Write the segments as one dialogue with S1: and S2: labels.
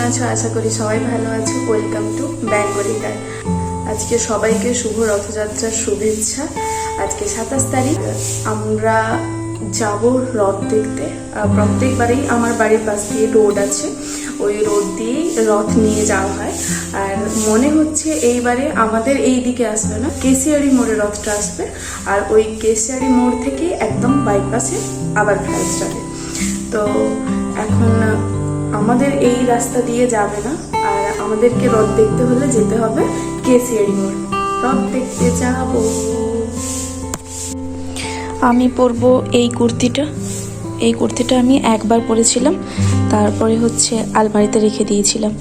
S1: আছো? আশা করি সবাই ভালো আছো। Welcome to Bengali guide. আজকে সবাইকে শুভ রথযাত্রার শুভেচ্ছা। আজকে 27 তারিখ। আমরা যাব রথ দেখতে। প্রত্যেকবারেই আমার বাড়ির পাশ দিয়ে রোড আছে, ওই রোড দিয়ে রথ নিয়ে যাওয়া হয়। আর মনে হচ্ছে এইবারে আমাদের এই দিকে আসবে না, কেশিয়ারি মোড়ে রথটা আসবে। আর ওই কেশিয়ারি মোড় থেকে একদম বাইপাসে আবার ফেরত যাবে। তো এখন আমাদের এই রাস্তা দিয়ে যাবে না, আর আমাদেরকে রথ দেখতে হলে যেতে হবে কেশিয়ারি মোড়। রথ দেখতে যাব। আমি পরবো এই কুর্তিটা আমি একবার পরেছিলাম, তারপরে হচ্ছে আলমারিতে রেখে দিয়েছিলাম।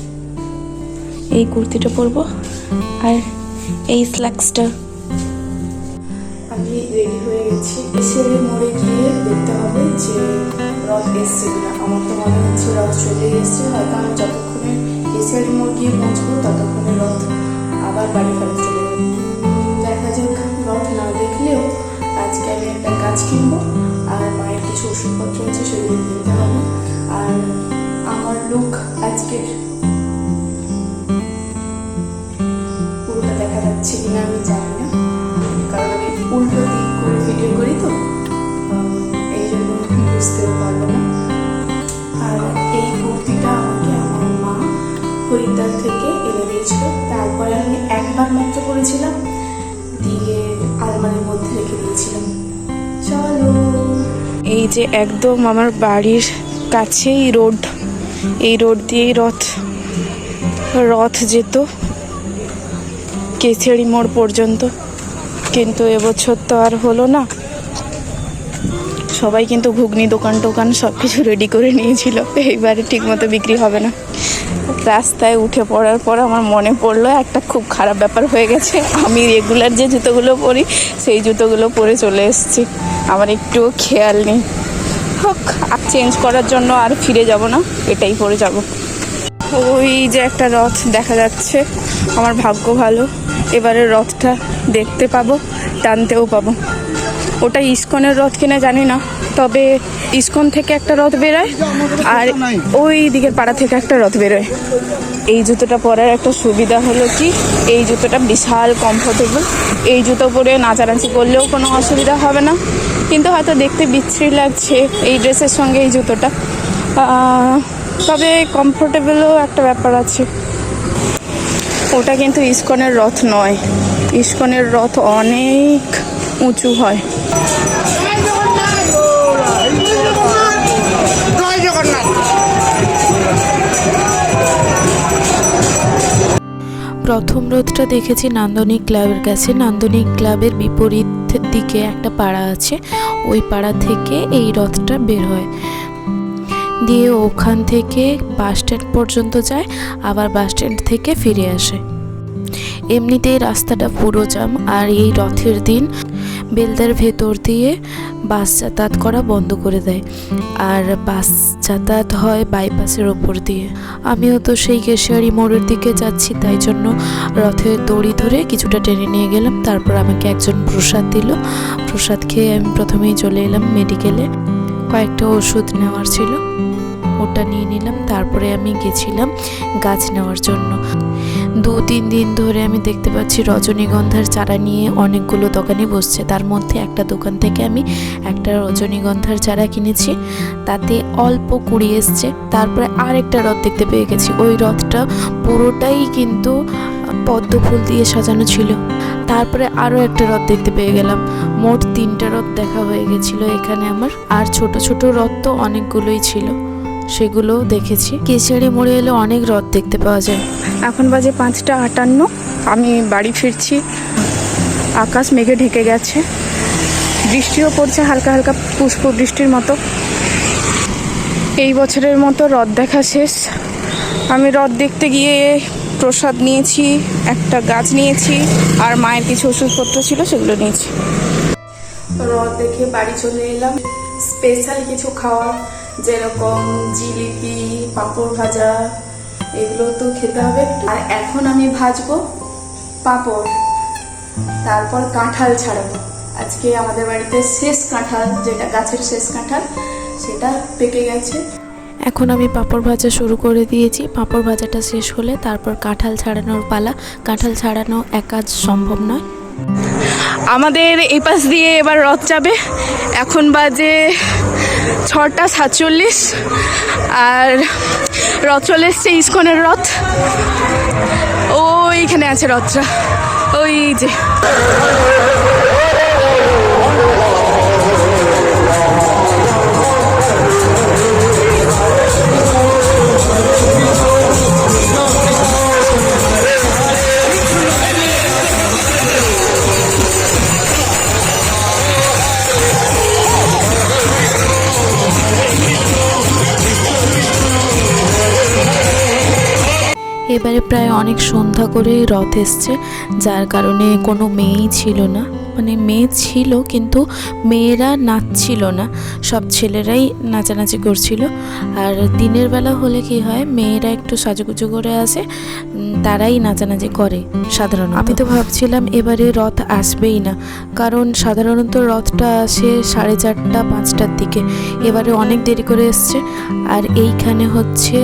S1: এই কুর্তিটা পরবো আর এই স্ল্যাক্সটা। আমি রেডি হয়ে গেছি। কেশিয়ারি মোড়ে গিয়ে দেখতে হবে যে রথ এসছে কিনা। আমার তো মনে হচ্ছে রথ চলে এসছে, হয়তো আমি যতক্ষণে কেশিয়ারি মোড় গিয়ে পৌঁছবো ততক্ষণে রথ আবার বাড়ি ফেরত চলে যাবে। দেখা যাক, রথ না দেখলেও আজকে আমি একটা গাছ কিনবো, আর মায়ের কিছু ওষুধপত্র আছে সেগুলো কিনতে হবে। আর আমার লুক আজকের পুরোটা দেখা যাচ্ছে কিনা আমি জানি না, কারণ আমি উল্টো দিক করে ভিডিও করি, তো এই জন্য বুঝতেও পারবো না। আর এই কুর্তিটা আমাকে আমার মা হরিদ্বার থেকে এনে দিয়েছিল। তারপরে আমি একবার মাত্র করেছিলাম, দিয়ে আলমারির মধ্যে রেখে দিয়েছিলাম। চলো, এই যে একদম আমার বাড়ির কাছেই রোড, এই রোড দিয়েই রথ যেত কেশিয়ারি মোড় পর্যন্ত। কিন্তু এবছর তো আর হলো না। সবাই কিন্তু ঘুগনি দোকান সব কিছু রেডি করে নিয়েছিল, এইবারে ঠিক মতো বিক্রি হবে না। রাস্তায় উঠে পড়ার পর আমার মনে পড়লো একটা খুব খারাপ ব্যাপার হয়ে গেছে। আমি রেগুলার যে জুতোগুলো পরি সেই জুতোগুলো পরে চলে এসেছি, আমার একটুও খেয়াল নেই। হোক, চেঞ্জ করার জন্য আর ফিরে যাব না, এটাই পরে যাব। ওই যে একটা রথ দেখা যাচ্ছে, আমার ভাগ্য ভালো, এবারে রথটা দেখতে পাবো, টানতেও পাবো। ওটা ইস্কনের রথ কিনা জানি না, তবে ইস্কন থেকে একটা রথ বেরোয় আর ওই দিকের পাড়া থেকে একটা রথ বেরোয়। এই জুতোটা পরার একটা সুবিধা হলো কি, এই জুতোটা বিশাল কমফোর্টেবল। এই জুতো পরে নাচানাচি করলেও কোনো অসুবিধা হবে না, কিন্তু হয়তো দেখতে বিচ্ছিরি লাগছে এই ড্রেসের সঙ্গে এই জুতোটা, তবে কমফোর্টেবলও একটা ব্যাপার আছে। ওটা কিন্তু ইস্কনের রথ নয়, ইস্কনের রথ অনেক উঁচু হয়।
S2: প্রথম রথটা দেখেছি নান্দনিক ক্লাবের কাছে। নান্দনিক ক্লাবের বিপরীত দিকে একটা পাড়া আছে, ওই পাড়া থেকে এই রথটা বের হয়, দিয়ে ওখান থেকে বাস স্ট্যান্ড পর্যন্ত যায়, আবার বাস স্ট্যান্ড থেকে ফিরে আসে। এমনিতেই রাস্তাটা পুরো জাম, আর এই রথের দিন বেলদার ভেতর দিয়ে বাস যাতায়াত করা বন্ধ করে দেয়, আর বাস যাতায়াত হয় বাইপাসের ওপর দিয়ে। আমিও তো সেই কেশিয়ারি মোড়ের দিকে যাচ্ছি, তাই জন্য রথের দড়ি ধরে কিছুটা টেনে নিয়ে গেলাম। তারপর আমাকে একজন প্রসাদ দিল, প্রসাদ খেয়ে আমি প্রথমেই চলে এলাম মেডিকেলে। কয়েকটা ওষুধ নেওয়ার ছিল, ওটা নিয়ে নিলাম। তারপরে আমি গেছিলাম গাছ নেওয়ার জন্য। 2-3 দিন ধরে আমি দেখতে পাচ্ছি রজনীগন্ধার চারা নিয়ে অনেকগুলো দোকানে বসছে, তার মধ্যে একটা দোকান থেকে আমি একটা রজনীগন্ধার চারা কিনেছি, তাতে অল্প কুড়ি এসছে। তারপরে আর একটা রথ দেখতে পেয়ে গেছি, ওই রথটা পুরোটাই কিন্তু পদ্ম ফুল দিয়ে সাজানো ছিল। তারপরে আরও একটা রথ দেখতে পেয়ে গেলাম, মোট 3টা রথ দেখা হয়ে গেছিল এখানে আমার। আর ছোট ছোট রথ তো অনেকগুলোই ছিল, সেগুলোও দেখেছি। কেশিয়ারি মোড়ে এলে অনেক রথ দেখতে পাওয়া যায়।
S1: এখন বাজে 5:58, আমি বাড়ি ফিরছি। আকাশ মেঘে ঢেকে গেছে, বৃষ্টিও পড়ছে হালকা হালকা, পুষ্প বৃষ্টির মতো। এই বছরের মতো রথ দেখা শেষ। আমি রথ দেখতে গিয়ে প্রসাদ নিয়েছি, একটা গাছ নিয়েছি, আর মায়ের কিছু ওষুধপত্র ছিল সেগুলো নিয়েছি। রথ দেখে বাড়ি চলে এলাম। স্পেশাল কিছু খাওয়া, যেরকম জিলিপি, পাঁপড় ভাজা, এগুলো তো খেতে হবে। আর এখন আমি ভাজবো পাঁপড়, তারপর কাঁঠাল ছাড়াবো। আজকে আমাদের বাড়িতে শেষ কাঁঠাল, যেটা গাছের শেষ কাঁঠাল, সেটা পেকে গেছে।
S2: এখন আমি পাঁপড় ভাজা শুরু করে দিয়েছি। পাঁপড় ভাজাটা শেষ হলে তারপর কাঁঠাল ছাড়ানোর পালা। কাঁঠাল ছাড়ানো একা সম্ভব নয়।
S1: আমাদের এই পাশ দিয়ে এবার রথ যাবে। এখন বাজে 6:47 আর রথ চলে এসছে ইস্কনের রথ। ওইখানে আছে রথটা, ওই যে।
S2: এবারে প্রায় অনেক সন্ধ্যা করে রথ এসছে, যার কারণে কোনো মেয়েই ছিল না। মানে মেয়ে ছিল কিন্তু মেয়েরা নাচছিল না, সব ছেলেরাই নাচানাচি করছিল। আর দিনের বেলা হলে কি হয়, মেয়েরা একটু সাজুগুজু করে আসে, তারাই নাচানাচি করে সাধারণত। আমি তো ভাবছিলাম এবারে রথ আসবেই না, কারণ সাধারণত রথটা আসে 4:30 5টার দিকে। এবারে অনেক দেরি করে এসছে। আর এইখানে হচ্ছে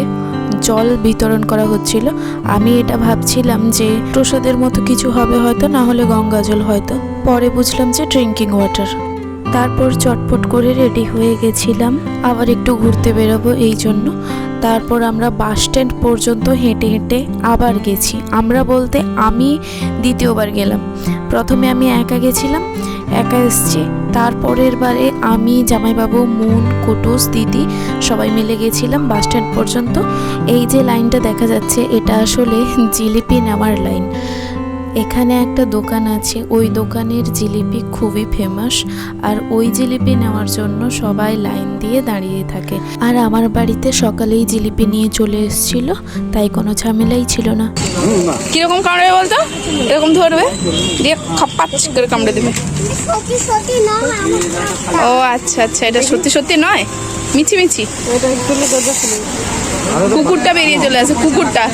S2: জল বিতরণ করা হচ্ছিল। আমি এটা ভাবছিলাম যে প্রসাদের মতো কিছু হবে হয়তো, না হলে গঙ্গা জল হয়তো। পরে বুঝলাম যে ড্রিঙ্কিং ওয়াটার। তারপর চটপট করে রেডি হয়ে গেছিলাম, আবার একটু ঘুরতে বেরোবো এই জন্য। তারপর আমরা বাস স্ট্যান্ড পর্যন্ত হেঁটে হেঁটে আবার গেছি। আমরা বলতে আমি দ্বিতীয়বার গেলাম। প্রথমে আমি একা গেছিলাম, একা এসছি। তারপরের বারে আমি, জামাইবাবু, মুন, কুটুস, দিদি সবাই মিলে গেছিলাম বাস স্ট্যান্ড পর্যন্ত। এই যে লাইনটা দেখা যাচ্ছে এটা আসলে জিলিপি নেওয়ার লাইন। এখানে একটা দোকান আছে, ওই দোকানের জিলিপি খুবই ফেমাস। আর ওই জিলিপি নেওয়ার জন্য সবাই লাইন দিয়ে দাঁড়িয়ে থাকে। আর আমার বাড়িতে সকালেই জিলিপি নিয়ে চলে এসেছিল, তাই কোনো ঝামেলাই ছিল না।
S1: কিরকম কামড়াবে বলতো? এরকম ধরবে, দিয়ে খপাচ করে কামড়ে দেবে। ও আচ্ছা আচ্ছা, এটা সত্যি সত্যি নয়, মিছি মিছি। কুকুরটা বেরিয়ে চলে আসে, কুকুরটা।